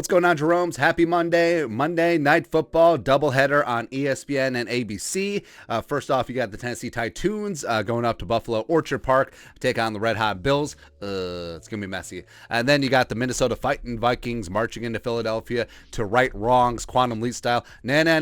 What's going on, Jerome's? Happy Monday. Monday Night Football doubleheader on ESPN and ABC. First off, you got the Tennessee Titans going up to Buffalo Orchard Park, take on the Red Hot Bills. It's going to be messy. And then you got the Minnesota Fighting Vikings marching into Philadelphia to right wrongs, Quantum Leap style, against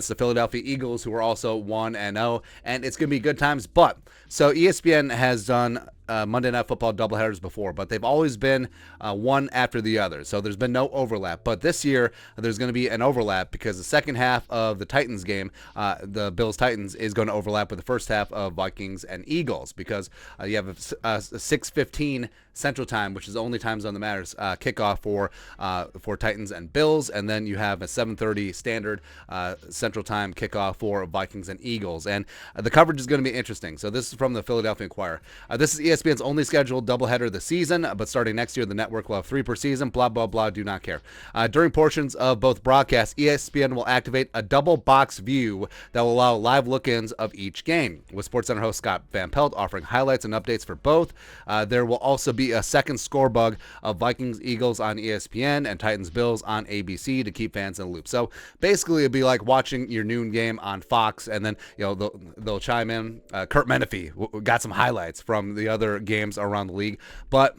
the Philadelphia Eagles, who are also 1-0. And it's going to be good times. But, so ESPN has done Monday Night Football doubleheaders before, but they've always been one after the other. So there's been no overlap. But this year, there's going to be an overlap because the second half of the Titans game, the Bills-Titans, is going to overlap with the first half of Vikings and Eagles because you have a 6:15 Central Time, which is the only time zone that matters, kickoff for Titans and Bills, and then you have a 7:30 standard Central Time kickoff for Vikings and Eagles. And the coverage is going to be interesting. So this is from the Philadelphia Inquirer. This is ESPN's only scheduled doubleheader this season, but starting next year, the network will have 3 per season. Blah, blah, blah, do not care. During portions of both broadcasts, ESPN will activate a double box view that will allow live look-ins of each game, with SportsCenter host Scott Van Pelt offering highlights and updates for both. There will also be a second score bug of Vikings Eagles on ESPN and Titans Bills on ABC to keep fans in the loop. So basically, it'd be like watching your noon game on Fox, and then they'll chime in. Kurt Menefee got some highlights from the other games around the league, but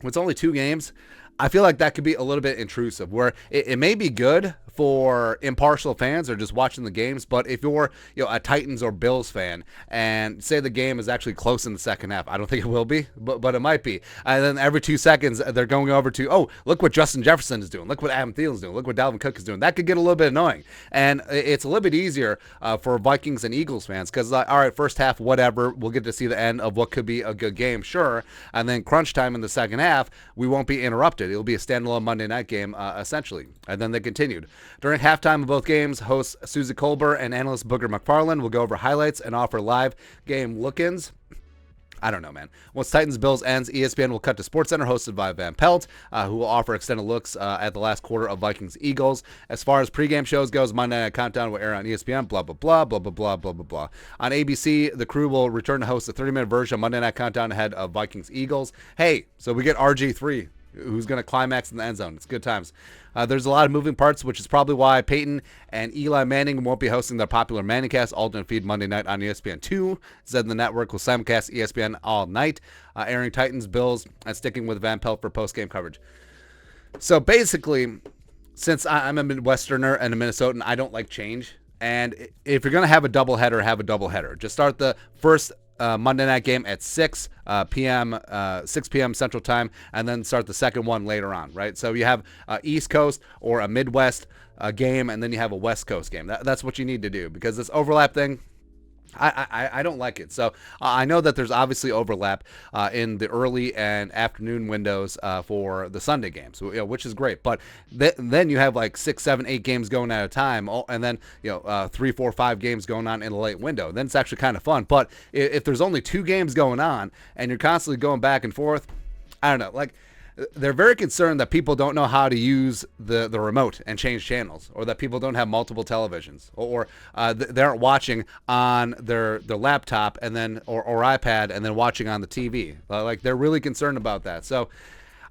it's only 2 games. I feel like that could be a little bit intrusive, where it may be good for impartial fans or just watching the games, but if you're a Titans or Bills fan and say the game is actually close in the second half, I don't think it will be, but it might be. And then every 2 seconds they're going over to, oh, look what Justin Jefferson is doing, look what Adam Thielen's doing, look what Dalvin Cook is doing. That could get a little bit annoying, and it's a little bit easier for Vikings and Eagles fans because, all right, first half, whatever, we'll get to see the end of what could be a good game, sure, and then crunch time in the second half, we won't be interrupted. It'll be a standalone Monday night game, essentially. And then they continued. During halftime of both games, hosts Susie Colbert and analyst Booger McFarland will go over highlights and offer live game look-ins. I don't know, man. Once Titans-Bills ends, ESPN will cut to SportsCenter, hosted by Van Pelt, who will offer extended looks at the last quarter of Vikings-Eagles. As far as pregame shows goes, Monday Night Countdown will air on ESPN, blah, blah, blah, blah, blah, blah, blah, blah, blah. On ABC, the crew will return to host a 30-minute version of Monday Night Countdown ahead of Vikings-Eagles. Hey, so we get RG3. Who's going to climax in the end zone. It's good times. There's a lot of moving parts, which is probably why Peyton and Eli Manning won't be hosting their popular ManningCast alternate feed Monday night on ESPN2. Said the network will simulcast ESPN all night, airing Titans, Bills, and sticking with Van Pelt for post-game coverage. So basically, since I'm a Midwesterner and a Minnesotan, I don't like change. And if you're going to have a doubleheader, have a doubleheader. Just start the first Monday night game at 6 p.m. Central Time, and then start the second one later on, right? So you have East Coast or a Midwest game, and then you have a West Coast game. That's what you need to do, because this overlap thing, I don't like it. So I know that there's obviously overlap in the early and afternoon windows for the Sunday games, which is great. But then you have like 6, 7, 8 games going at a time, and then 3, 4, 5 games going on in the late window. Then it's actually kind of fun. But if there's only 2 games going on and you're constantly going back and forth, I don't know. Like, they're very concerned that people don't know how to use the remote and change channels, or that people don't have multiple televisions, or they aren't watching on their laptop and then or iPad and then watching on the TV. Like, they're really concerned about that. So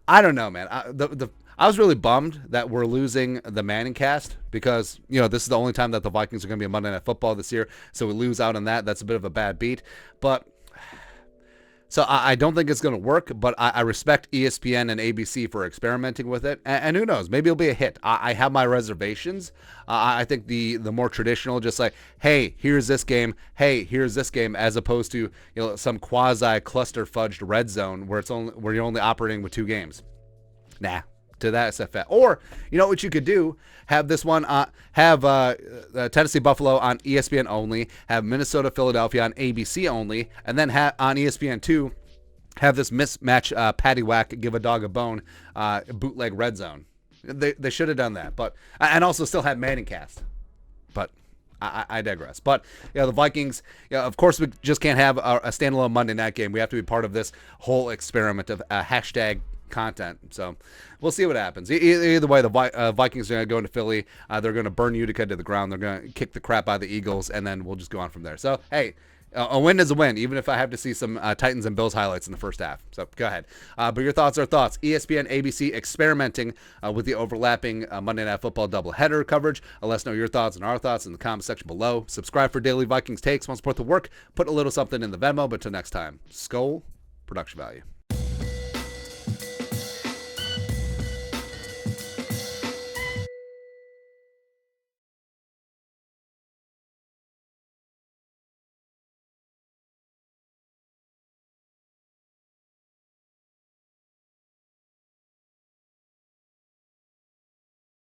I don't know, man. I was really bummed that we're losing the ManningCast because, this is the only time that the Vikings are going to be on Monday Night Football this year. So we lose out on that. That's a bit of a bad beat. But so I don't think it's going to work, but I respect ESPN and ABC for experimenting with it. And who knows? Maybe it'll be a hit. I have my reservations. I think the more traditional, just like, hey, here's this game. Hey, here's this game, as opposed to some quasi cluster fudged red zone where you're only operating with 2 games. Nah. To that SFL. Or, what you could do, have this one, have Tennessee Buffalo on ESPN only, have Minnesota Philadelphia on ABC only, and then on ESPN2, have this mismatch patty whack, give a dog a bone, bootleg red zone. They should have done that, but, and also still have ManningCast. But I digress. But the Vikings, of course, we just can't have a standalone Monday night game. We have to be part of this whole experiment of hashtag content. So we'll see what happens. Either way, the Vikings are going to go into Philly. They're going to burn Utica to the ground. They're going to kick the crap out of the Eagles, and then we'll just go on from there. So, hey, A win is a win, even if I have to see some Titans and Bills highlights in the first half. So go ahead. But your thoughts are thoughts. ESPN, ABC experimenting with the overlapping Monday Night Football doubleheader coverage. Let us know your thoughts and our thoughts in the comment section below. Subscribe for daily Vikings takes. Want to support the work? Put a little something in the Venmo. But until next time, Skol, production value.